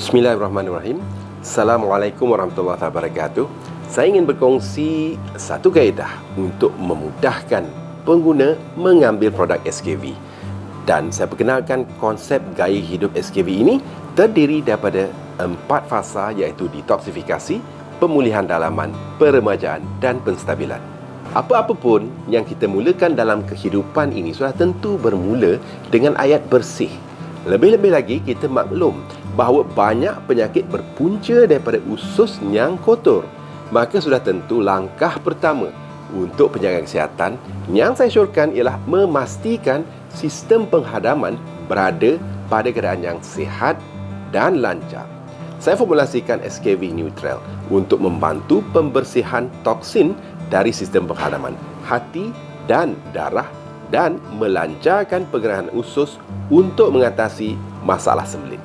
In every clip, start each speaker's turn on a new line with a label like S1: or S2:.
S1: Bismillahirrahmanirrahim. Assalamualaikum warahmatullahi wabarakatuh. Saya ingin berkongsi satu kaedah untuk memudahkan pengguna mengambil produk SKV. Dan saya perkenalkan konsep gaya hidup SKV ini terdiri daripada 4 fasa, iaitu detoksifikasi, pemulihan dalaman, peremajaan dan penstabilan. Apa-apa pun yang kita mulakan dalam kehidupan ini sudah tentu bermula dengan ayat bersih. Lebih-lebih lagi kita maklum bahawa banyak penyakit berpunca daripada usus yang kotor. Maka sudah tentu langkah pertama untuk penjagaan kesihatan yang saya syorkan ialah memastikan sistem penghadaman berada pada keadaan yang sihat dan lancar. Saya formulasikan SKV Neutral untuk membantu pembersihan toksin dari sistem penghadaman hati dan darah dan melancarkan pergerakan usus untuk mengatasi masalah sembelit.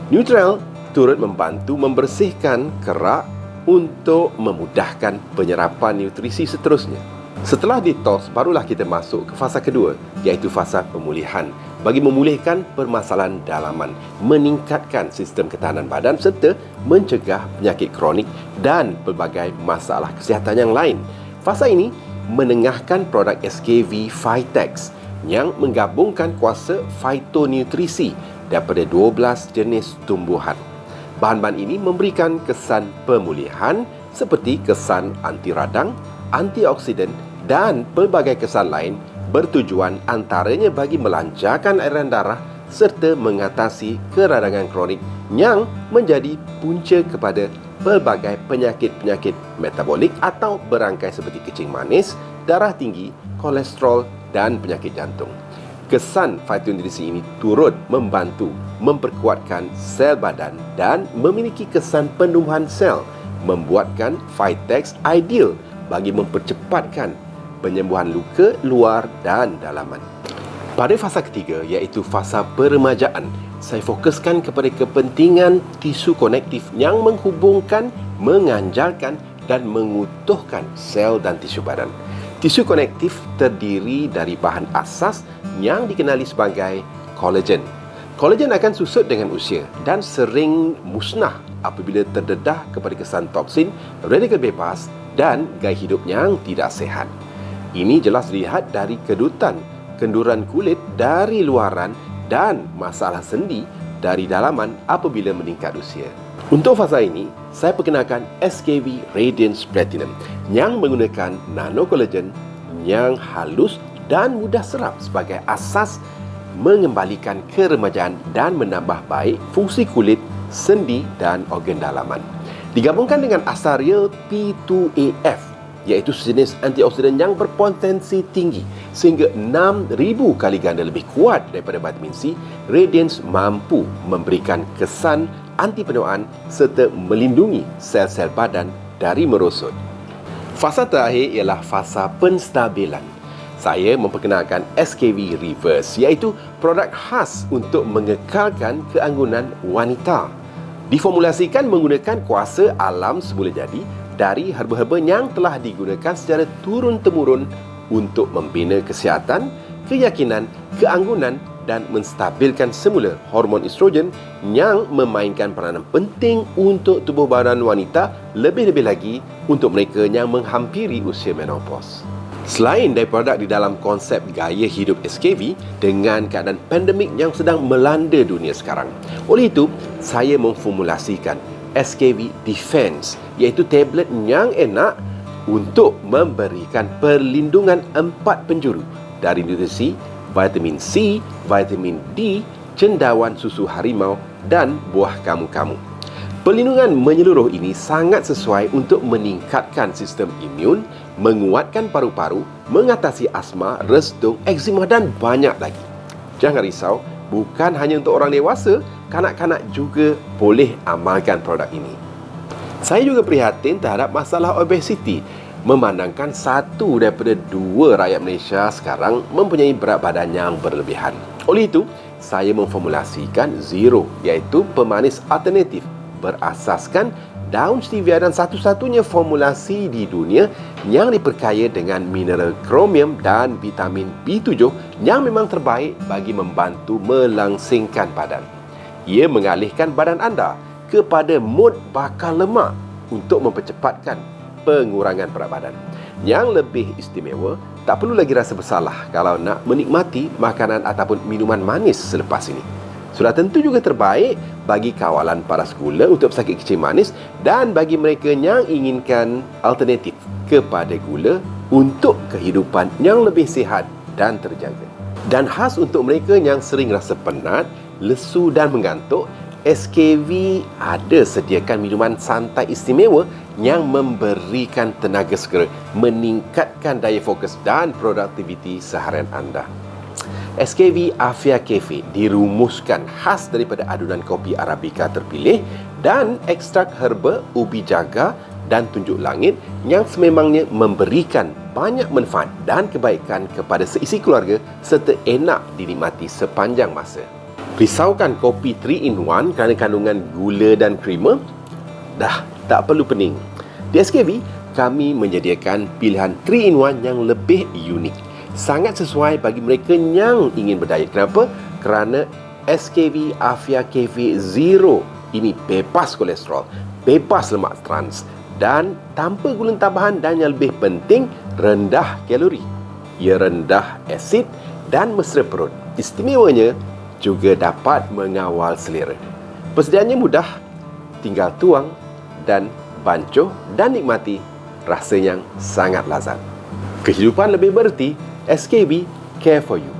S1: Neutral turut membantu membersihkan kerak untuk memudahkan penyerapan nutrisi seterusnya. Setelah detox, barulah kita masuk ke fasa kedua, iaitu fasa pemulihan, bagi memulihkan permasalahan dalaman, meningkatkan sistem ketahanan badan serta mencegah penyakit kronik dan pelbagai masalah kesihatan yang lain. Fasa ini menengahkan produk SKV Phytex yang menggabungkan kuasa fitonutrisi daripada 12 jenis tumbuhan. Bahan-bahan ini memberikan kesan pemulihan seperti kesan anti radang, antioksidan dan pelbagai kesan lain, bertujuan antaranya bagi melancarkan aliran darah serta mengatasi keradangan kronik yang menjadi punca kepada pelbagai penyakit-penyakit metabolik atau berangkai seperti kencing manis, darah tinggi, kolesterol dan penyakit jantung. Kesan fitonutrisi ini turut membantu memperkuatkan sel badan dan memiliki kesan penumbuhan sel, membuatkan Phytex ideal bagi mempercepatkan penyembuhan luka luar dan dalaman. Pada fasa ketiga, iaitu fasa peremajaan, saya fokuskan kepada kepentingan tisu konektif yang menghubungkan, menganjalkan dan mengutuhkan sel dan tisu badan. Tisu konektif terdiri dari bahan asas yang dikenali sebagai kolagen. Kolagen akan susut dengan usia dan sering musnah apabila terdedah kepada kesan toksin, radikal bebas dan gaya hidup yang tidak sihat. Ini jelas dilihat dari kedutan, kenduran kulit dari luaran dan masalah sendi dari dalaman apabila meningkat usia. Untuk fasa ini, saya perkenalkan SKV Radiance Platinum yang menggunakan nano collagen yang halus dan mudah serap sebagai asas mengembalikan keremajaan dan menambah baik fungsi kulit, sendi dan organ dalaman. Digabungkan dengan asar real P2AF, iaitu sejenis antioksidan yang berpotensi tinggi sehingga 6,000 kali ganda lebih kuat daripada vitamin C, Radiance mampu memberikan kesan anti penuaan serta melindungi sel-sel badan dari merosot. Fasa terakhir ialah fasa penstabilan. Saya memperkenalkan SKV Reverse, iaitu produk khas untuk mengekalkan keanggunan wanita. Diformulasikan menggunakan kuasa alam semula jadi dari herba-herba yang telah digunakan secara turun-temurun untuk membina kesihatan, keyakinan, keanggunan dan menstabilkan semula hormon estrogen yang memainkan peranan penting untuk tubuh badan wanita, lebih-lebih lagi untuk mereka yang menghampiri usia menopause. Selain dari produk di dalam konsep gaya hidup SKV dengan keadaan pandemik yang sedang melanda dunia sekarang, oleh itu saya memformulasikan SKV Defense, iaitu tablet yang enak untuk memberikan perlindungan 4 penjuru dari nutrisi, vitamin C, vitamin D, cendawan susu harimau dan buah kamu-kamu. Perlindungan menyeluruh ini sangat sesuai untuk meningkatkan sistem imun, menguatkan paru-paru, mengatasi asma, restung, eksema dan banyak lagi. Jangan risau, bukan hanya untuk orang dewasa, kanak-kanak juga boleh amalkan produk ini. Saya juga prihatin terhadap masalah obesiti, memandangkan 1 daripada 2 rakyat Malaysia sekarang mempunyai berat badan yang berlebihan. Oleh itu, saya memformulasikan Zero, iaitu pemanis alternatif berasaskan daun stevia dan satu-satunya formulasi di dunia yang diperkaya dengan mineral kromium dan vitamin B7 yang memang terbaik bagi membantu melangsingkan badan. Ia mengalihkan badan anda kepada mod bakar lemak untuk mempercepatkan pengurangan berat badan. Yang lebih istimewa, tak perlu lagi rasa bersalah kalau nak menikmati makanan ataupun minuman manis selepas ini. Sudah tentu juga terbaik bagi kawalan paras gula untuk pesakit kecil manis dan bagi mereka yang inginkan alternatif kepada gula untuk kehidupan yang lebih sihat dan terjaga. Dan khas untuk mereka yang sering rasa penat, lesu dan mengantuk, SKV ada sediakan minuman santai istimewa yang memberikan tenaga segera, meningkatkan daya fokus dan produktiviti seharian anda. SKV Afia Cafe dirumuskan khas daripada adunan kopi Arabica terpilih dan ekstrak herba, ubi jagar dan tunjuk langit yang sememangnya memberikan banyak manfaat dan kebaikan kepada seisi keluarga serta enak dinikmati sepanjang masa. Risaukan kopi 3-in-1 kerana kandungan gula dan krema? Dah tak perlu pening. Di SKV, kami menyediakan pilihan 3-in-1 yang lebih unik. Sangat sesuai bagi mereka yang ingin berdiet. Kenapa? Kerana SKV Afia Cafe Zero ini bebas kolesterol, bebas lemak trans dan tanpa gula tambahan dan yang lebih penting, rendah kalori. Ia rendah asid dan mesra perut. Istimewanya, juga dapat mengawal selera. Persediaannya mudah, tinggal tuang dan bancuh dan nikmati rasa yang sangat lazat. Kehidupan lebih bererti, SKV Care for You.